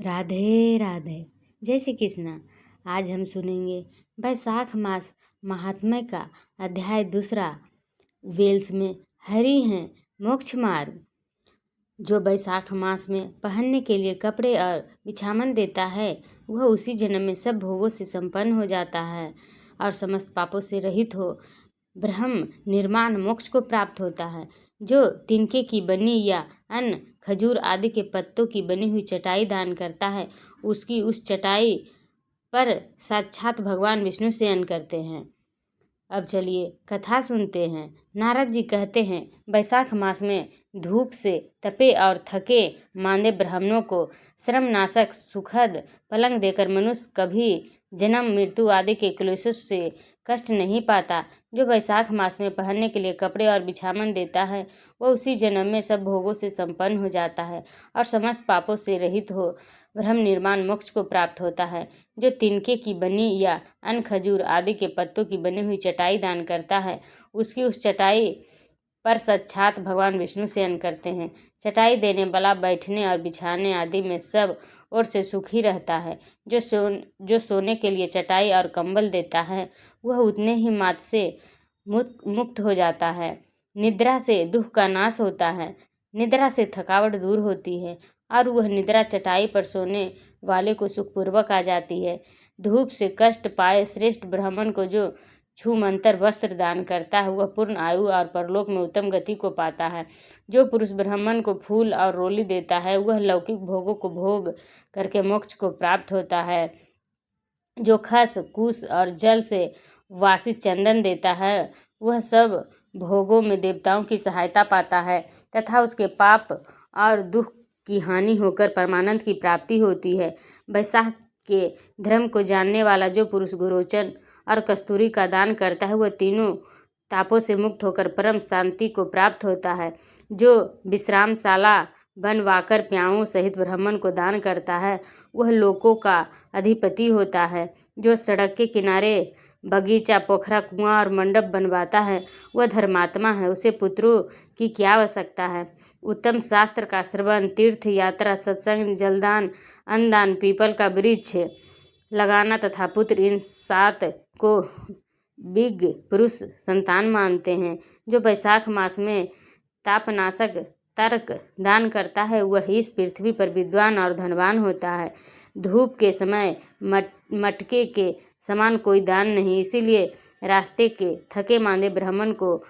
राधे राधे। जय श्री कृष्णा। आज हम सुनेंगे वैशाख मास महात्म्य का अध्याय दूसरा। वेल्स में हरि हैं मोक्ष मार्ग। जो वैशाख मास में पहनने के लिए कपड़े और बिछावन देता है वह उसी जन्म में सब भोगों से संपन्न हो जाता है और समस्त पापों से रहित हो ब्रह्म निर्माण मोक्ष को प्राप्त होता है। जो तिनके की बनी या अन्न खजूर आदि के पत्तों की बनी हुई चटाई दान करता है उसकी उस चटाई पर साक्षात भगवान विष्णु शयन करते हैं। अब चलिए कथा सुनते हैं। नारद जी कहते हैं, वैशाख मास में धूप से तपे और थके मांदे ब्राह्मणों को श्रमनाशक सुखद पलंग देकर मनुष्य कभी जन्म मृत्यु आदि के क्लेशों से कष्ट नहीं पाता। जो वैशाख मास में पहनने के लिए कपड़े और बिछावन देता है वह उसी जन्म में सब भोगों से संपन्न हो जाता है और समस्त पापों से रहित हो ब्रह्म निर्माण मोक्ष को प्राप्त होता है। जो तिनके की बनी या अन्न खजूर आदि के पत्तों की बनी हुई चटाई दान करता है उसकी उस चटाई पर साक्षात भगवान विष्णु शयन करते हैं। चटाई देने वाला बैठने और बिछाने आदि में सब ओर से सुखी रहता है। जो सोने के लिए चटाई और कंबल देता है वह उतने ही मात्र से मुक्त हो जाता है। निद्रा से दुख का नाश होता है, निद्रा से थकावट दूर होती है और वह निद्रा चटाई पर सोने वाले को सुखपूर्वक आ जाती है। धूप से कष्ट पाए श्रेष्ठ ब्राह्मण को जो छूमंतर वस्त्र दान करता है वह पूर्ण आयु और परलोक में उत्तम गति को पाता है। जो पुरुष ब्राह्मण को फूल और रोली देता है वह लौकिक भोगों को भोग करके मोक्ष को प्राप्त होता है। जो खस कुश और जल से वासी चंदन देता है वह सब भोगों में देवताओं की सहायता पाता है तथा उसके पाप और दुख की हानि होकर परमानंद की प्राप्ति होती है। वैशाख के धर्म को जानने वाला जो पुरुष गुरोचन और कस्तूरी का दान करता है वह तीनों तापों से मुक्त होकर परम शांति को प्राप्त होता है। जो विश्रामशाला बनवाकर प्याओं सहित ब्राह्मण को दान करता है वह लोकों का अधिपति होता है। जो सड़क के किनारे बगीचा पोखरा कुआं और मंडप बनवाता है वह धर्मात्मा है, उसे पुत्रों की क्या आवश्यकता है। उत्तम शास्त्र का श्रवण, तीर्थ यात्रा, सत्संग, जलदान, अन्नदान, पीपल का वृक्ष लगाना तथा पुत्र, इन 7 को विज्ञ पुरुष संतान मानते हैं। जो वैशाख मास में तापनाशक तर्क दान करता है वह इस पृथ्वी पर विद्वान और धनवान होता है। धूप के समय मटके के समान कोई दान नहीं, इसीलिए रास्ते के थके मांदे ब्राह्मण को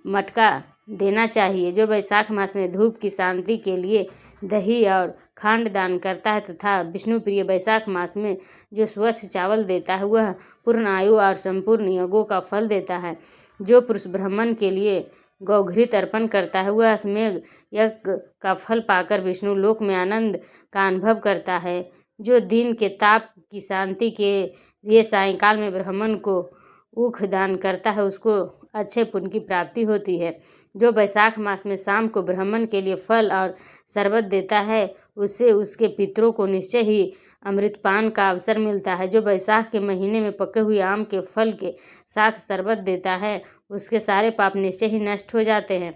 मटका देना चाहिए। जो वैशाख मास में धूप की शांति के लिए दही और खांड दान करता है तथा विष्णु प्रिय वैशाख मास में जो स्वच्छ चावल देता है वह पूर्ण आयु और संपूर्ण यज्ञों का फल देता है। जो पुरुष ब्राह्मण के लिए गौघृत अर्पण करता है वह अश्वमेध यज्ञ का फल पाकर विष्णु लोक में आनंद का अनुभव करता है। जो दिन के ताप की शांति के लिए सायंकाल में ब्राह्मण को ऊख दान करता है उसको अच्छे पुण्य की प्राप्ति होती है। जो वैशाख मास में शाम को ब्राह्मण के लिए फल और शरबत देता है उससे उसके पितरों को निश्चय ही अमृतपान का अवसर मिलता है। जो वैशाख के महीने में पके हुए आम के फल के साथ शरबत देता है उसके सारे पाप निश्चय ही नष्ट हो जाते हैं।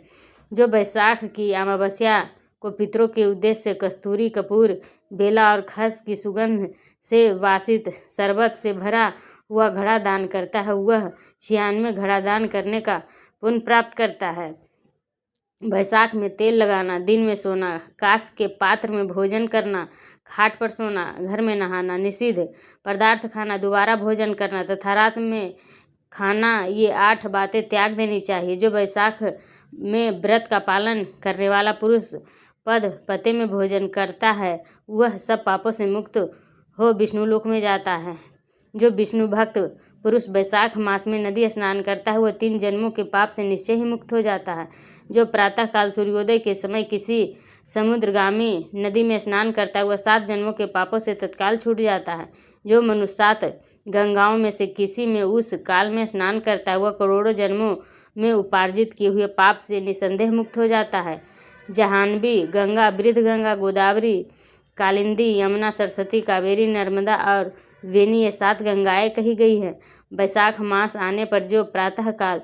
जो वैशाख की अमावस्या को पितरों के उद्देश्य से कस्तूरी, कपूर, बेला और खस की सुगंध से वासित शरबत से भरा हुआ घड़ा दान करता है वह 96 घड़ा दान करने का पुण्य प्राप्त करता है। वैशाख में तेल लगाना, दिन में सोना, कांस के पात्र में भोजन करना, खाट पर सोना, घर में नहाना, निषिद्ध पदार्थ खाना, दोबारा भोजन करना तथा रात में खाना, ये 8 बातें त्याग देनी चाहिए। जो वैशाख में व्रत का पालन करने वाला पुरुष पद पते में भोजन करता है वह सब पापों से मुक्त हो विष्णु लोक में जाता है। जो विष्णु भक्त पुरुष वैशाख मास में नदी स्नान करता है वह 3 जन्मों के पाप से निश्चय ही मुक्त हो जाता है। जो प्रातःकाल सूर्योदय के समय किसी समुद्रगामी नदी में स्नान करता है वह 7 जन्मों के पापों से तत्काल छूट जाता है। जो मनुष्य 7 गंगाओं में से किसी में उस काल में स्नान करता है वह करोड़ों जन्मों में उपार्जित किए हुए पाप से निसंदेह मुक्त हो जाता है। जाह्नवी गंगा, बृहदगंगा, गोदावरी, कालिंदी, यमुना, सरस्वती, कावेरी, नर्मदा और वेणी, ये 7 गंगाएं कही गई है। वैशाख मास आने पर जो प्रातःकाल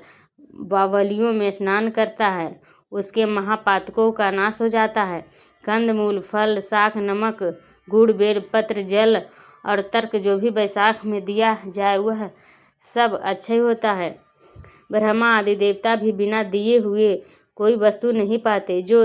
बावलियों में स्नान करता है उसके महापातकों का नाश हो जाता है। कंदमूल, फल, शाक, नमक, गुड़ बेल पत्र जल और तर्क जो भी बैसाख में दिया जाए वह सब अच्छा ही होता है। ब्रह्मा आदि देवता भी बिना दिए हुए कोई वस्तु नहीं पाते। जो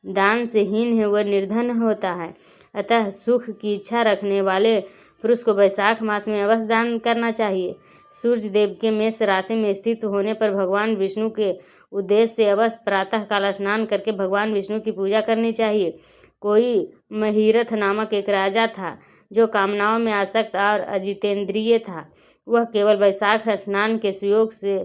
दान से हीन है वह निर्धन होता है। अतः सुख की इच्छा रखने वाले पुरुष को वैशाख मास में अवश्य दान करना चाहिए। सूर्य देव के मेष राशि में स्थित होने पर भगवान विष्णु के उद्देश्य से अवश्य प्रातः काल स्नान करके भगवान विष्णु की पूजा करनी चाहिए। कोई महीरथ नामक एक राजा था जो कामनाओं में आसक्त और अजितेंद्रिय था। वह केवल वैशाख स्नान के सुयोग से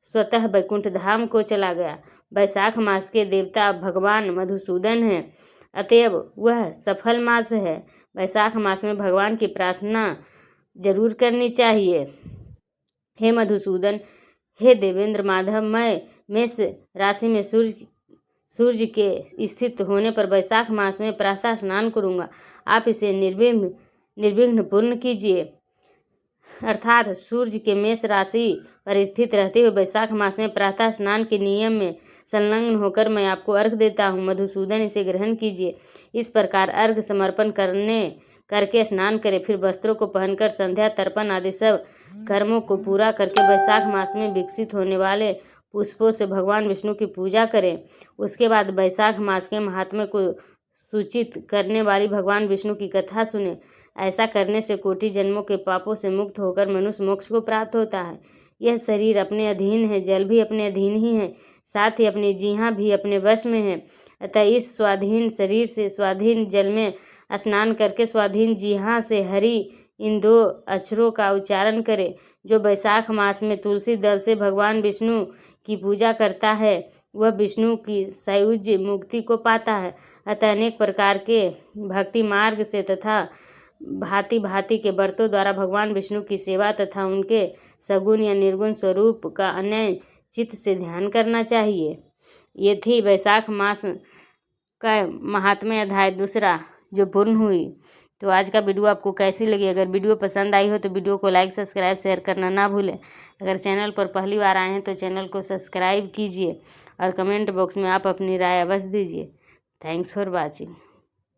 स्वतः वैकुंठ धाम को चला गया। वैशाख मास के देवता भगवान मधुसूदन हैं, अतएव वह सफल मास है। वैशाख मास में भगवान की प्रार्थना जरूर करनी चाहिए। हे मधुसूदन, हे देवेंद्र माधव, मैं मेष राशि में सूर्य के स्थित होने पर वैशाख मास में प्रातः स्नान करूँगा। आप इसे निर्विघ्न पूर्ण कीजिए। अर्थात सूर्य के मेष राशि पर स्थित रहते हुए वैशाख मास में प्रातः स्नान के नियम में संलग्न होकर मैं आपको अर्घ्य देता हूँ। मधुसूदन, इसे ग्रहण कीजिए। इस प्रकार अर्घ्य समर्पण करके स्नान करें। फिर वस्त्रों को पहनकर संध्या तर्पण आदि सब कर्मों को पूरा करके वैशाख मास में विकसित होने वाले पुष्पों से भगवान विष्णु की पूजा करें। उसके बाद वैशाख मास के महात्म्य को सूचित करने वाली भगवान विष्णु की कथा सुने। ऐसा करने से कोटि जन्मों के पापों से मुक्त होकर मनुष्य मोक्ष को प्राप्त होता है। यह शरीर अपने अधीन है, जल भी अपने अधीन ही है, साथ ही अपनी जीहा भी अपने वश में है। अतः इस स्वाधीन शरीर से स्वाधीन जल में स्नान करके स्वाधीन जीहा से हरि इन 2 अक्षरों का उच्चारण करें। जो वैशाख मास में तुलसी दल से भगवान विष्णु की पूजा करता है वह विष्णु की सायुज्य मुक्ति को पाता है। अतः अनेक प्रकार के भक्ति मार्ग से तथा भांति भांति के व्रतों द्वारा भगवान विष्णु की सेवा तथा उनके सगुण या निर्गुण स्वरूप का अन्य चित्त से ध्यान करना चाहिए। ये थी वैशाख मास का महात्म्य अध्याय 2 जो पूर्ण हुई। तो आज का वीडियो आपको कैसी लगी? अगर वीडियो पसंद आई हो तो वीडियो को लाइक सब्सक्राइब शेयर करना ना भूलें। अगर चैनल पर पहली बार आए हैं तो चैनल को सब्सक्राइब कीजिए और कमेंट बॉक्स में आप अपनी राय अवश्य दीजिए। Thanks for watching.